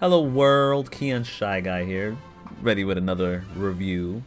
Hello world, Keon Shy Guy here, ready with another review.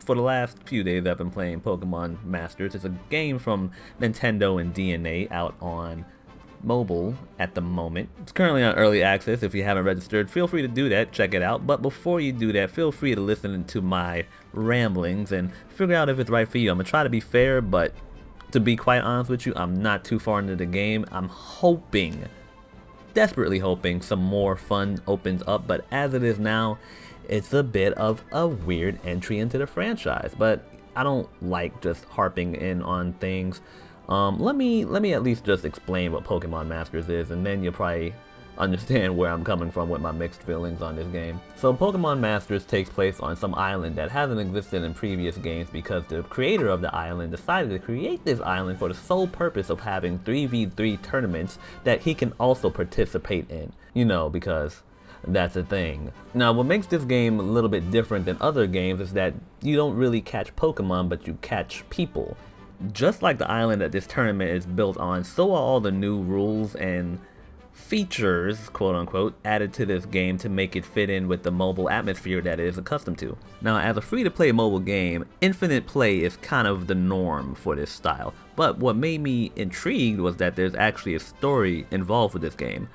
For the last few days I've been playing Pokemon Masters. It's a game from Nintendo and DNA out on mobile at the moment. It's currently on early access. If you haven't registered, feel free to do that, check it out. But before you do that, feel free to listen to my ramblings and figure out if it's right for you. I'm gonna try to be fair, but to be quite honest with you, I'm not too far into the game. I'm hoping, desperately hoping, some more fun opens up, but as it is now, it's a bit of a weird entry into the franchise. But I don't like just harping in on things. Let me at least just explain what Pokemon Masters is, and then you'll probably understand where I'm coming from with my mixed feelings on this game. So Pokemon Masters takes place on some island that hasn't existed in previous games because the creator of the island decided to create this island for the sole purpose of having 3v3 tournaments that he can also participate in. You know, because that's a thing. Now, what makes this game a little bit different than other games is that you don't really catch Pokemon, but you catch people. Just like the island that this tournament is built on, so are all the new rules and features, quote unquote, added to this game to make it fit in with the mobile atmosphere that it is accustomed to. Now, as a free-to-play mobile game, infinite play is kind of the norm for this style, but what made me intrigued was that there's actually a story involved with this game.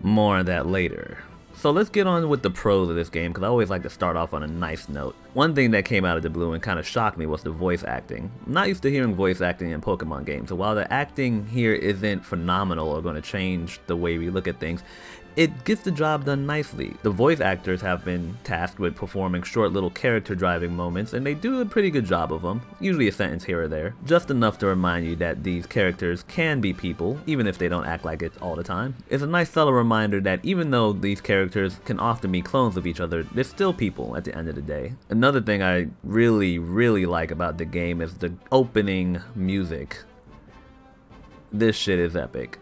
More on that later. So let's get on with the pros of this game, because I always like to start off on a nice note. One thing that came out of the blue and kind of shocked me was the voice acting. I'm not used to hearing voice acting in Pokemon games, so while the acting here isn't phenomenal or going to change the way we look at things, it gets the job done nicely. The voice actors have been tasked with performing short little character driving moments, and they do a pretty good job of them, usually a sentence here or there, just enough to remind you that these characters can be people, even if they don't act like it all the time. It's a nice subtle reminder that even though these characters can often be clones of each other, they're still people at the end of the day. Another thing I really like about the game is the opening music. This shit is epic.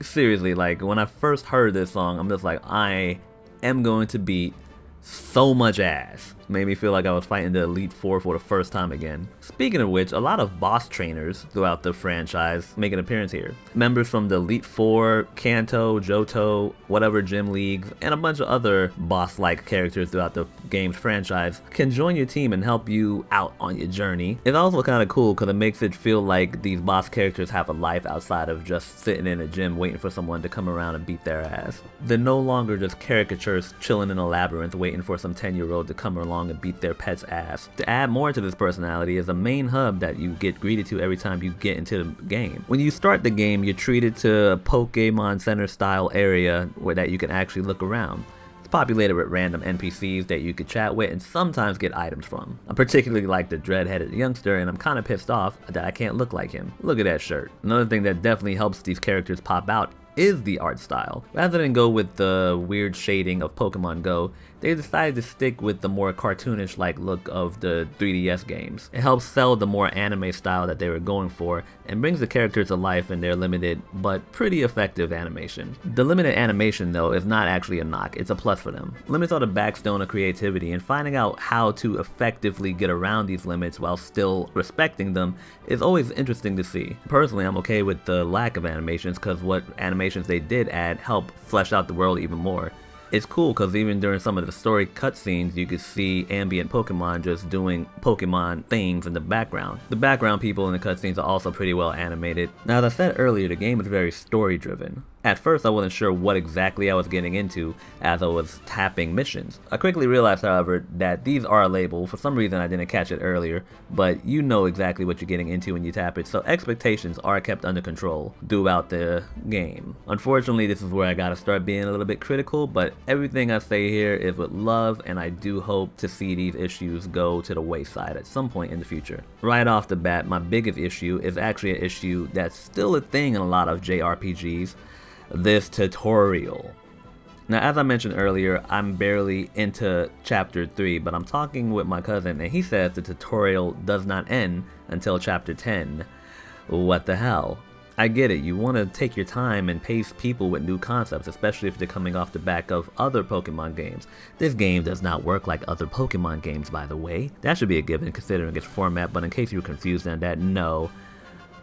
Seriously, like, when I first heard this song, I'm just like, I am going to beat so much ass. Made me feel like I was fighting the Elite Four for the first time again. Speaking of which, a lot of boss trainers throughout the franchise make an appearance here. Members from the Elite Four, Kanto, Johto, whatever gym leagues, and a bunch of other boss-like characters throughout the game's franchise can join your team and help you out on your journey. It's also kind of cool because it makes it feel like these boss characters have a life outside of just sitting in a gym waiting for someone to come around and beat their ass. They're no longer just caricatures chilling in a labyrinth waiting for some 10-year-old to come along and beat their pet's ass. To add more to this personality is a main hub that you get greeted to every time you get into the game. When you start the game, you're treated to a Pokemon Center style area where that you can actually look around. It's populated with random NPCs that you could chat with and sometimes get items from. I particularly like the dread-headed youngster, and I'm kind of pissed off that I can't look like him. Look at that shirt. Another thing that definitely helps these characters pop out is the art style. Rather than go with the weird shading of Pokemon Go, they decided to stick with the more cartoonish-like look of the 3DS games. It helps sell the more anime style that they were going for and brings the characters to life in their limited but pretty effective animation. The limited animation though is not actually a knock, it's a plus for them. Limits are the backstone of creativity, and finding out how to effectively get around these limits while still respecting them is always interesting to see. Personally, I'm okay with the lack of animations because what animations they did add help flesh out the world even more. It's cool because even during some of the story cutscenes, you could see ambient Pokemon just doing Pokemon things in the background. The background people in the cutscenes are also pretty well animated. Now, as I said earlier, the game is very story driven. At first, I wasn't sure what exactly I was getting into as I was tapping missions. I quickly realized, however, that these are labeled. For some reason, I didn't catch it earlier, but you know exactly what you're getting into when you tap it, so expectations are kept under control throughout the game. Unfortunately, this is where I gotta start being a little bit critical, but everything I say here is with love, and I do hope to see these issues go to the wayside at some point in the future. Right off the bat, my biggest issue is actually an issue that's still a thing in a lot of JRPGs. This tutorial. Now, as I mentioned earlier, I'm barely into chapter 3, but I'm talking with my cousin and he says the tutorial does not end until chapter 10. What the hell? I get it, you want to take your time and pace people with new concepts, especially if they're coming off the back of other Pokemon games. This game does not work like other Pokemon games, by the way. That should be a given considering its format, but in case you were confused on that, no.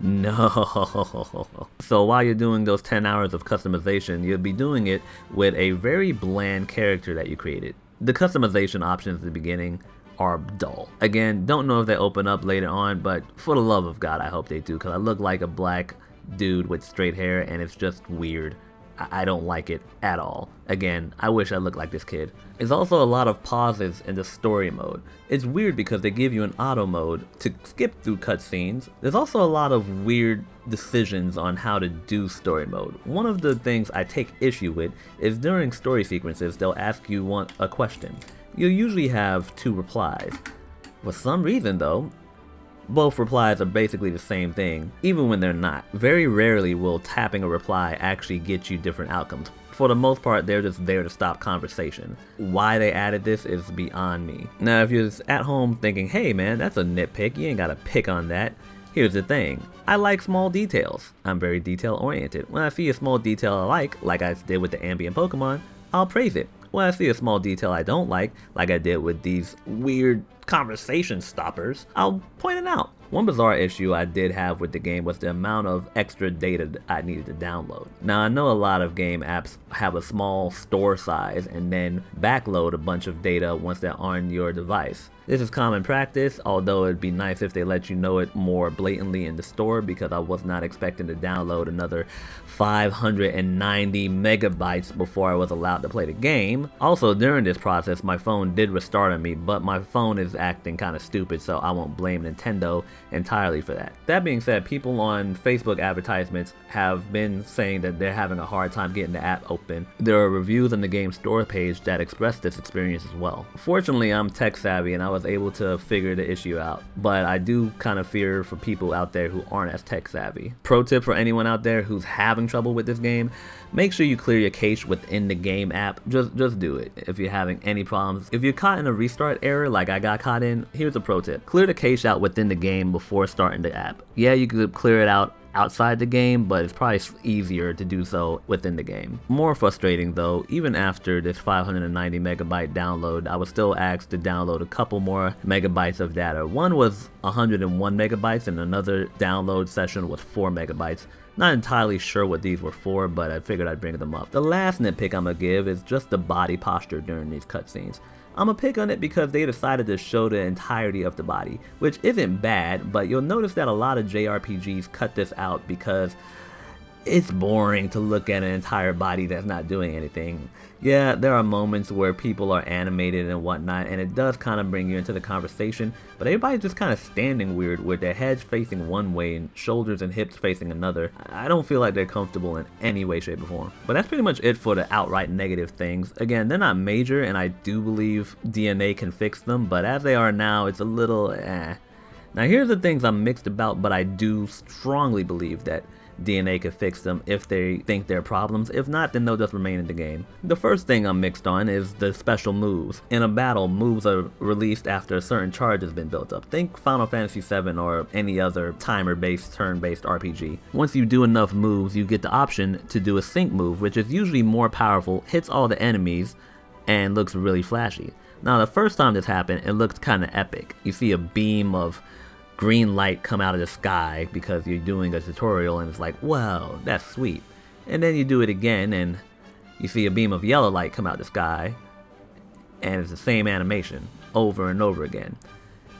No. So while you're doing those 10 hours of customization, you'll be doing it with a very bland character that you created. The customization options at the beginning are dull. Again, don't know if they open up later on, but for the love of God, I hope they do, because I look like a black dude with straight hair and it's just weird. I don't like it at all. Again, I wish I looked like this kid. There's also a lot of pauses in the story mode. It's weird because they give you an auto mode to skip through cutscenes. There's also a lot of weird decisions on how to do story mode. One of the things I take issue with is during story sequences, they'll ask you a question. You'll usually have 2 replies. For some reason though, both replies are basically the same thing, even when they're not. Very rarely will tapping a reply actually get you different outcomes. For the most part, they're just there to stop conversation. Why they added this is beyond me. Now, if you're at home thinking, hey man, that's a nitpick, you ain't gotta pick on that. Here's the thing, I like small details. I'm very detail oriented. When I see a small detail I like I did with the ambient Pokemon, I'll praise it. When I see a small detail I don't like I did with these weird conversation stoppers, I'll point it out. One bizarre issue I did have with the game was the amount of extra data that I needed to download. Now I know a lot of game apps have a small store size and then backload a bunch of data once they're on your device. This is common practice, although it'd be nice if they let you know it more blatantly in the store, because I was not expecting to download another 590 megabytes before I was allowed to play the game. Also, during this process, my phone did restart on me, but my phone is acting kind of stupid, so I won't blame Nintendo entirely for that. That being said, people on Facebook advertisements have been saying that they're having a hard time getting the app open. There are reviews on the game store page that express this experience as well. Fortunately, I'm tech savvy and I was able to figure the issue out, but I do kind of fear for people out there who aren't as tech savvy. Pro tip for anyone out there who's having trouble with this game, make sure you clear your cache within the game app. Just do it if you're having any problems. If you're caught in a restart error like I got caught in, here's a pro tip. Clear the cache out within the game before starting the app. Yeah, you could clear it out outside the game, but it's probably easier to do so within the game. More frustrating though, even after this 590 megabyte download, I was still asked to download a couple more megabytes of data. One was 101 megabytes and another download session was 4 megabytes. Not entirely sure what these were for, but I figured I'd bring them up. The last nitpick I'm gonna give is just the body posture during these cutscenes. I'm gonna pick on it because they decided to show the entirety of the body, which isn't bad, but you'll notice that a lot of JRPGs cut this out because it's boring to look at an entire body that's not doing anything. Yeah, there are moments where people are animated and whatnot, and it does kind of bring you into the conversation, but everybody's just kind of standing weird with their heads facing one way and shoulders and hips facing another. I don't feel like they're comfortable in any way, shape, or form. But that's pretty much it for the outright negative things. Again, they're not major, and I do believe DNA can fix them, but as they are now, it's a little Now here's the things I'm mixed about, but I do strongly believe that DNA could fix them if they think they're problems. If not, then they'll just remain in the game. The first thing I'm mixed on is the special moves. In a battle, moves are released after a certain charge has been built up. Think Final Fantasy VII or any other timer-based, turn-based RPG. Once you do enough moves, you get the option to do a sync move, which is usually more powerful, hits all the enemies, and looks really flashy. Now, the first time this happened, it looked kind of epic. You see a beam of green light come out of the sky because you're doing a tutorial and it's like, wow, that's sweet. And then you do it again and you see a beam of yellow light come out of the sky and it's the same animation over and over again.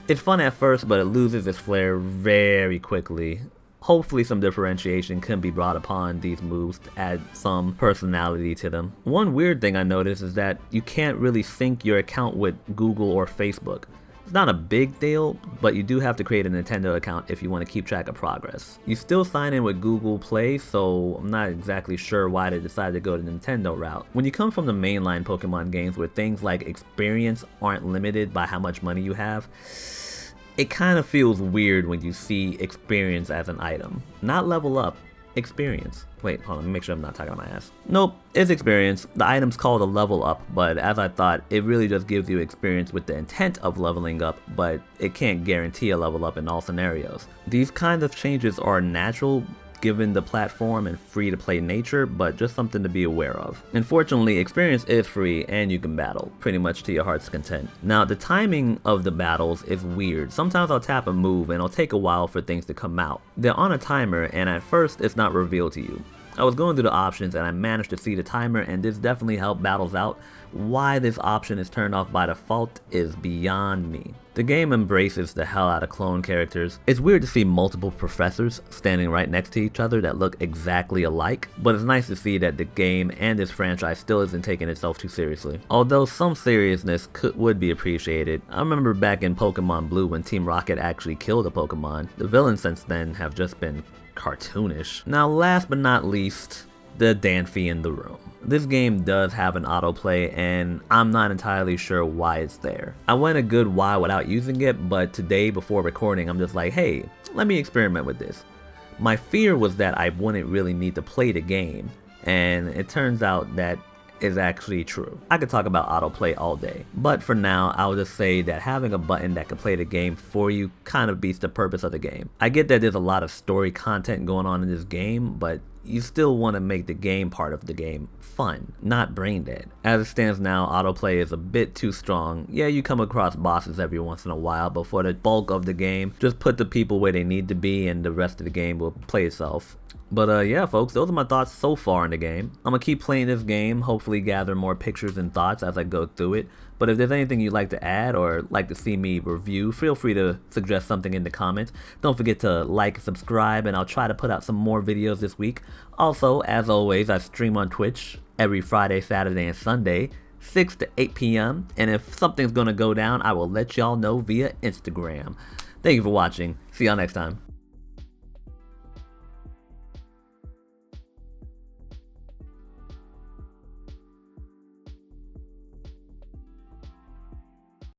It's fun at first, but it loses its flair very quickly. Hopefully some differentiation can be brought upon these moves to add some personality to them. One weird thing I noticed is that you can't really sync your account with Google or Facebook. It's not a big deal, but you do have to create a Nintendo account if you want to keep track of progress. You still sign in with Google Play, so I'm not exactly sure why they decided to go the Nintendo route. When you come from the mainline Pokemon games where things like experience aren't limited by how much money you have, it kind of feels weird when you see experience as an item. Not level up, experience. Wait, hold on, let me make sure I'm not talking about my ass. Nope, it's experience. The item's called a level up, but as I thought, it really just gives you experience with the intent of leveling up, but it can't guarantee a level up in all scenarios. These kinds of changes are natural given the platform and free to play nature, but just something to be aware of. Unfortunately, experience is free and you can battle, pretty much to your heart's content. Now, the timing of the battles is weird. Sometimes I'll tap a move and it'll take a while for things to come out. They're on a timer and at first it's not revealed to you. I was going through the options and I managed to see the timer, and this definitely helped battles out. Why this option is turned off by default is beyond me. The game embraces the hell out of clone characters. It's weird to see multiple professors standing right next to each other that look exactly alike, but it's nice to see that the game and this franchise still isn't taking itself too seriously. Although some seriousness would be appreciated. I remember back in Pokemon Blue when Team Rocket actually killed a Pokemon. The villains since then have just been cartoonish. Now, last but not least, the Danphy in the room. This game does have an autoplay and I'm not entirely sure why it's there. I went a good while without using it, but today before recording I'm just like, hey, let me experiment with this. My fear was that I wouldn't really need to play the game, and it turns out that is actually true. I could talk about autoplay all day, but for now I'll just say that having a button that can play the game for you kind of beats the purpose of the game. I get that there's a lot of story content going on in this game, but you still want to make the game part of the game fun, not brain dead. As it stands now, autoplay is a bit too strong. Yeah, you come across bosses every once in a while, but for the bulk of the game, just put the people where they need to be and the rest of the game will play itself. But yeah folks, those are my thoughts so far in the game. I'm gonna keep playing this game, hopefully gather more pictures and thoughts as I go through it. But if there's anything you'd like to add or like to see me review, feel free to suggest something in the comments. Don't forget to like and subscribe, and I'll try to put out some more videos this week. Also, as always, I stream on Twitch every Friday, Saturday, and Sunday, 6 to 8 p.m. And if something's gonna go down, I will let y'all know via Instagram. Thank you for watching. See y'all next time.